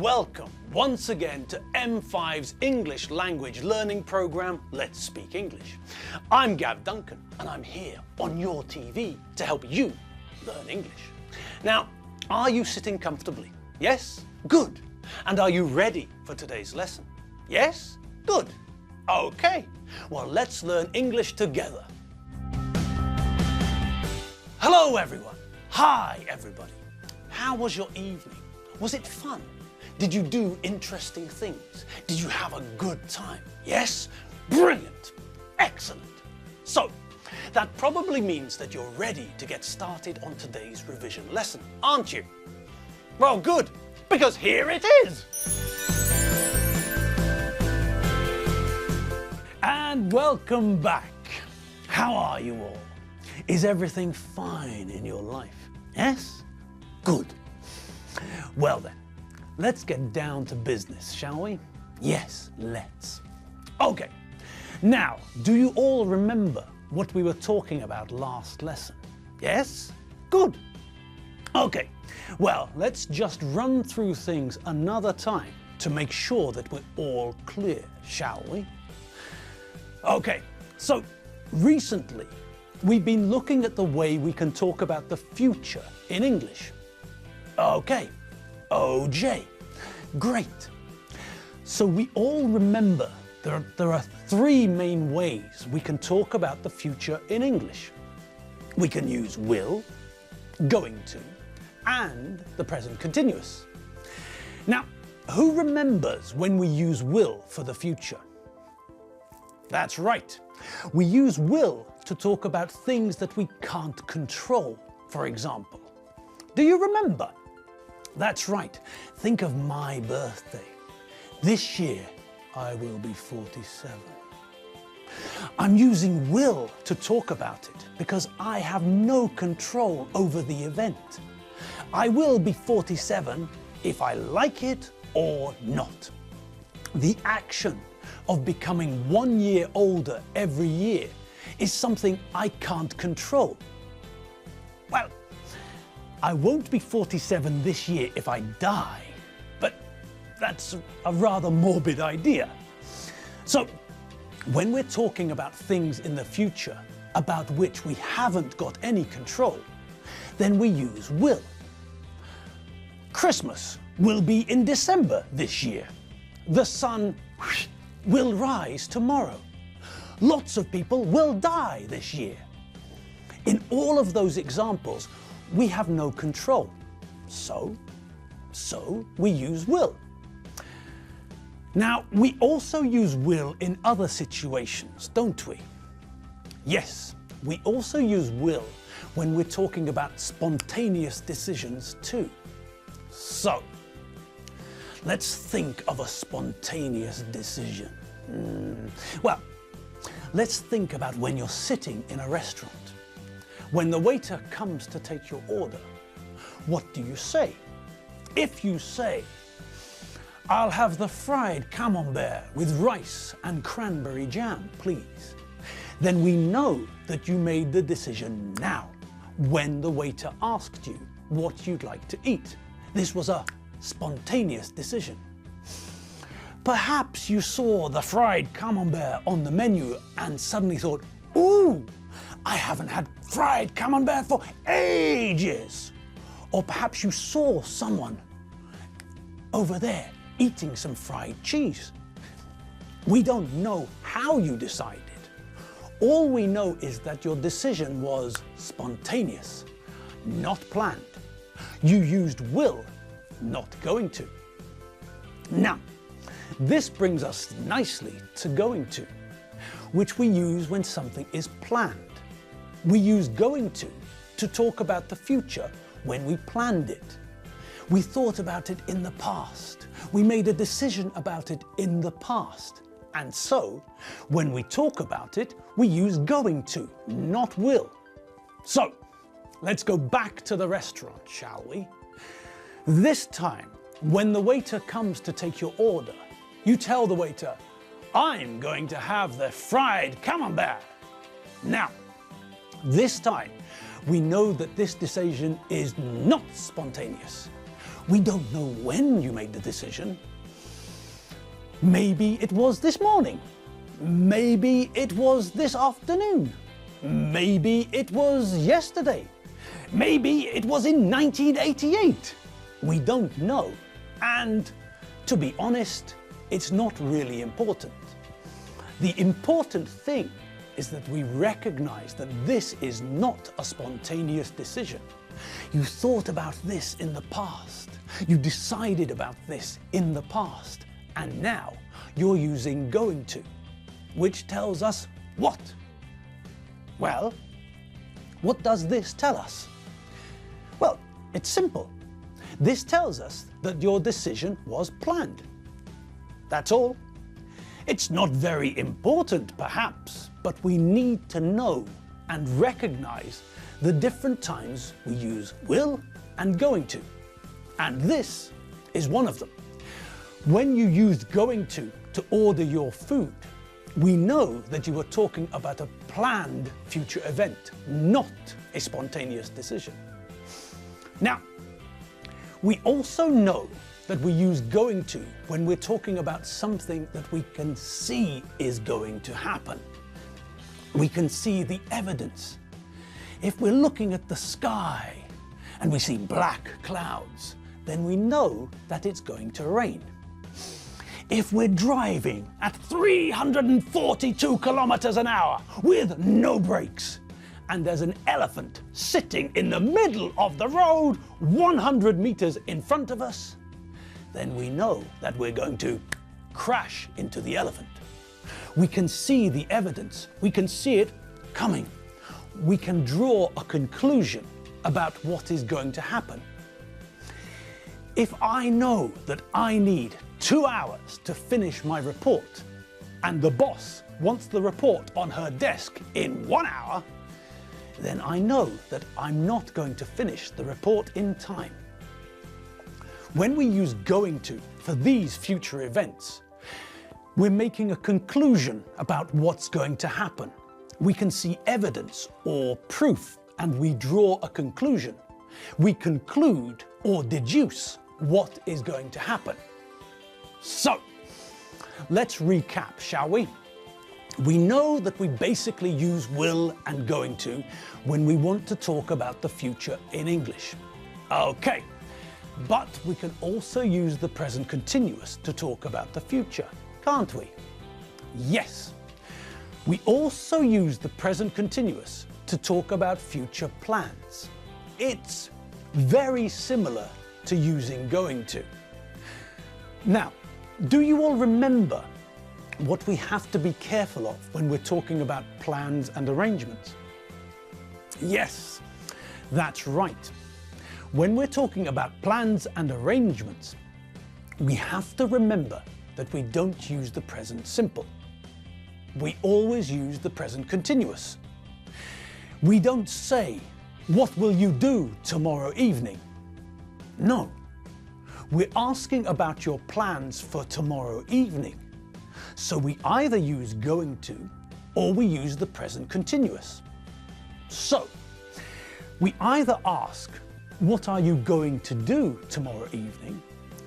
Welcome once again to M5's English language learning program, Let's Speak English. I'm Gav Duncan and I'm here on your TV to help you learn English. Now, are you sitting comfortably? Yes? Good. And are you ready for today's lesson? Yes? Good. Okay. Well, let's learn English together. Hello everyone. Hi everybody. How was your evening? Was it fun? Did you do interesting things? Did you have a good time? Yes? Brilliant! Excellent! So, that probably means that you're ready to get started on today's revision lesson, aren't you? Well, good, because here it is! And welcome back. How are you all? Is everything fine in your life? Yes? Good. Well then, let's get down to business, shall we? Yes, let's. Okay, now, do you all remember what we were talking about last lesson? Yes? Good. Okay, well, let's just run through things another time to make sure that we're all clear, shall we? Okay, so recently, we've been looking at the way we can talk about the future in English. Okay, OJ. Great. So we all remember there are three main ways we can talk about the future in English. We can use will, going to, and the present continuous. Now, who remembers when we use will for the future? That's right. We use will to talk about things that we can't control, for example. Do you remember? That's right. Think of my birthday. This year, I will be 47. I'm using will to talk about it because I have no control over the event. I will be 47 if I like it or not. The action of becoming 1 year older every year is something I can't control. Well, I won't be 47 this year if I die, but that's a rather morbid idea. So, when we're talking about things in the future about which we haven't got any control, then we use will. Christmas will be in December this year. The sun will rise tomorrow. Lots of people will die this year. In all of those examples, we have no control. So we use will. Now, we also use will in other situations, don't we? Yes, we also use will when we're talking about spontaneous decisions too. So, let's think of a spontaneous decision. Well, let's think about when you're sitting in a restaurant. When the waiter comes to take your order, what do you say? If you say, "I'll have the fried camembert with rice and cranberry jam, please," then we know that you made the decision now, when the waiter asked you what you'd like to eat. This was a spontaneous decision. Perhaps you saw the fried camembert on the menu and suddenly thought, "Ooh, I haven't had fried camembert for ages." Or perhaps you saw someone over there eating some fried cheese. We don't know how you decided. All we know is that your decision was spontaneous, not planned. You used will, not going to. Now, this brings us nicely to going to, which we use when something is planned. We use going to talk about the future when we planned it. We thought about it in the past. We made a decision about it in the past. And so, when we talk about it, we use going to, not will. So, let's go back to the restaurant, shall we? This time, when the waiter comes to take your order, you tell the waiter, "I'm going to have the fried camembert." Now, this time, we know that this decision is not spontaneous. We don't know when you made the decision. Maybe it was this morning. Maybe it was this afternoon. Maybe it was yesterday. Maybe it was in 1988. We don't know. And to be honest, it's not really important. The important thing is that we recognize that this is not a spontaneous decision. You thought about this in the past. You decided about this in the past. And now you're using going to, which tells us what? Well, what does this tell us? Well, it's simple. This tells us that your decision was planned. That's all. It's not very important, perhaps, but we need to know and recognize the different times we use will and going to. And this is one of them. When you used going to order your food, we know that you were talking about a planned future event, not a spontaneous decision. Now, we also know that we use going to when we're talking about something that we can see is going to happen. We can see the evidence. If we're looking at the sky and we see black clouds, then we know that it's going to rain. If we're driving at 342 kilometers an hour with no brakes, and there's an elephant sitting in the middle of the road 100 meters in front of us, then we know that we're going to crash into the elephant. We can see the evidence. We can see it coming. We can draw a conclusion about what is going to happen. If I know that I need 2 hours to finish my report, and the boss wants the report on her desk in 1 hour, then I know that I'm not going to finish the report in time. When we use going to for these future events, we're making a conclusion about what's going to happen. We can see evidence or proof and we draw a conclusion. We conclude or deduce what is going to happen. So, let's recap, shall we? We know that we basically use will and going to when we want to talk about the future in English. Okay, but we can also use the present continuous to talk about the future, can't we? Yes. We also use the present continuous to talk about future plans. It's very similar to using going to. Now, do you all remember what we have to be careful of when we're talking about plans and arrangements? Yes, that's right. When we're talking about plans and arrangements, we have to remember that we don't use the present simple. We always use the present continuous. We don't say, "What will you do tomorrow evening?" No. We're asking about your plans for tomorrow evening. So we either use going to or we use the present continuous. So, we either ask, "What are you going to do tomorrow evening?"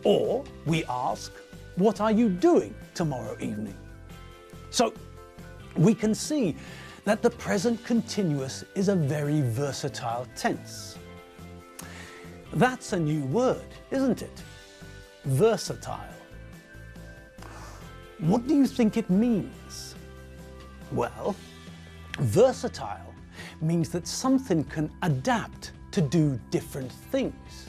or we ask, "What are you doing tomorrow evening?" So, we can see that the present continuous is a very versatile tense. That's a new word, isn't it? Versatile. What do you think it means? Well, versatile means that something can adapt to do different things.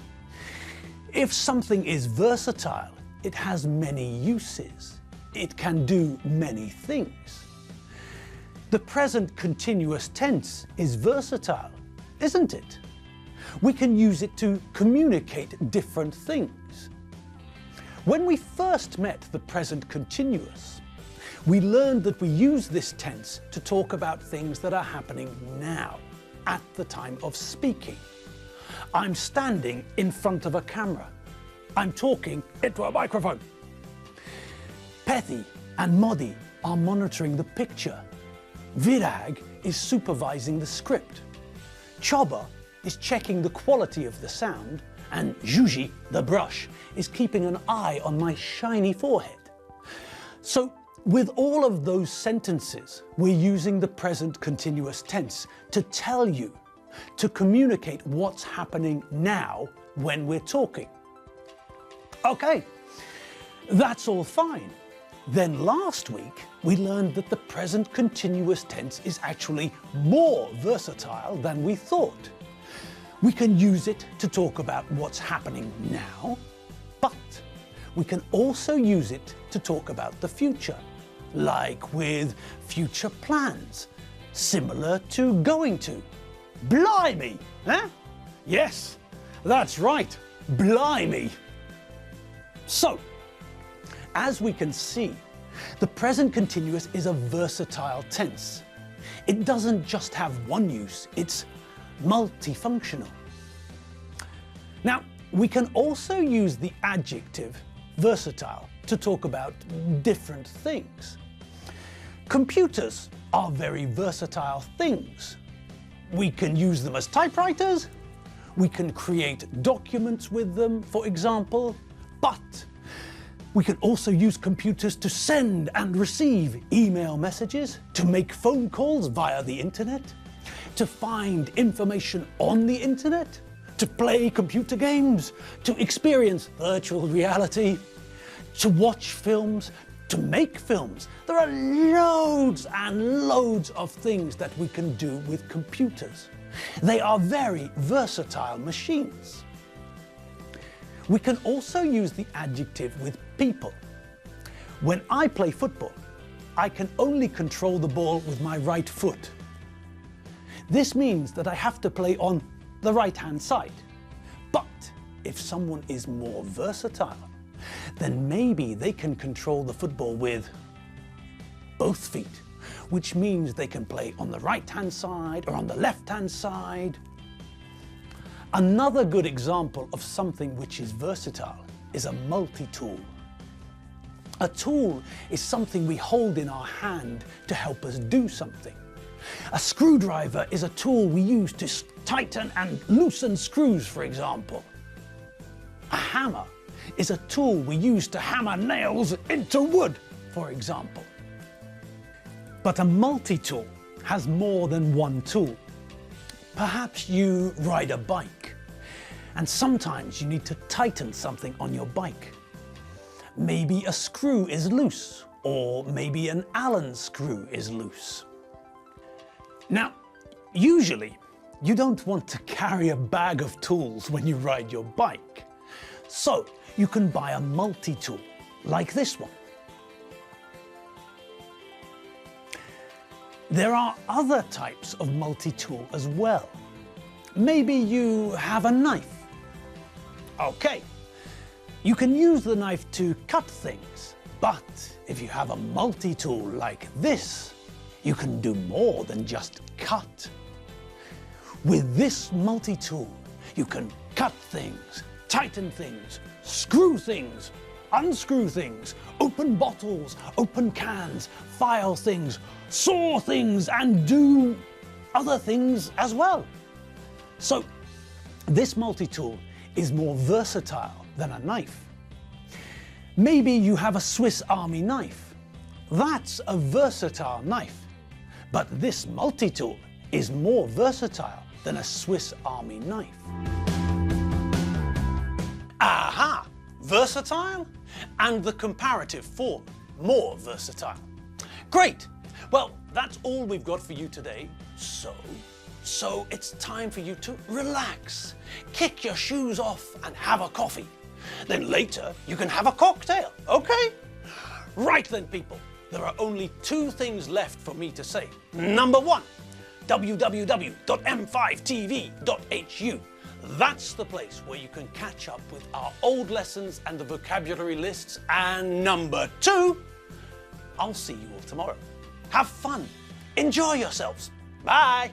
If something is versatile, it has many uses. It can do many things. The present continuous tense is versatile, isn't it? We can use it to communicate different things. When we first met the present continuous, we learned that we use this tense to talk about things that are happening now, at the time of speaking. I'm standing in front of a camera. I'm talking into a microphone. Pethy and Modi are monitoring the picture. Virag is supervising the script. Choba is checking the quality of the sound, and Juji, the brush, is keeping an eye on my shiny forehead. So, with all of those sentences, we're using the present continuous tense to tell you, to communicate what's happening now when we're talking. Okay, that's all fine. Then last week, we learned that the present continuous tense is actually more versatile than we thought. We can use it to talk about what's happening now, but we can also use it to talk about the future, like with future plans, similar to going to. Blimey, eh? Yes, that's right, blimey. So, as we can see, the present continuous is a versatile tense. It doesn't just have one use, it's multifunctional. Now, we can also use the adjective versatile to talk about different things. Computers are very versatile things. We can use them as typewriters, we can create documents with them, for example, but we can also use computers to send and receive email messages, to make phone calls via the internet, to find information on the internet, to play computer games, to experience virtual reality, to watch films, to make films. There are loads and loads of things that we can do with computers. They are very versatile machines. We can also use the adjective with people. When I play football, I can only control the ball with my right foot. This means that I have to play on the right-hand side. But if someone is more versatile, then maybe they can control the football with both feet, which means they can play on the right-hand side or on the left-hand side. Another good example of something which is versatile is a multi-tool. A tool is something we hold in our hand to help us do something. A screwdriver is a tool we use to tighten and loosen screws, for example. A hammer is a tool we use to hammer nails into wood, for example. But a multi-tool has more than one tool. Perhaps you ride a bike, and sometimes you need to tighten something on your bike. Maybe a screw is loose, or maybe an Allen screw is loose. Now, usually, you don't want to carry a bag of tools when you ride your bike. So, you can buy a multi-tool, like this one. There are other types of multi-tool as well. Maybe you have a knife. Okay, you can use the knife to cut things, but if you have a multi-tool like this, you can do more than just cut. With this multi-tool, you can cut things, tighten things, screw things, unscrew things, open bottles, open cans, file things, saw things, and do other things as well. So, this multi-tool is more versatile than a knife. Maybe you have a Swiss Army knife. That's a versatile knife. But this multi-tool is more versatile than a Swiss Army knife. Aha! Versatile and the comparative form, more versatile. Great! Well, that's all we've got for you today. So it's time for you to relax, kick your shoes off and have a coffee. Then later you can have a cocktail, okay? Right then, people, there are only two things left for me to say. Number one, www.m5tv.hu. That's the place where you can catch up with our old lessons and the vocabulary lists. And number two, I'll see you all tomorrow. Have fun. Enjoy yourselves. Bye.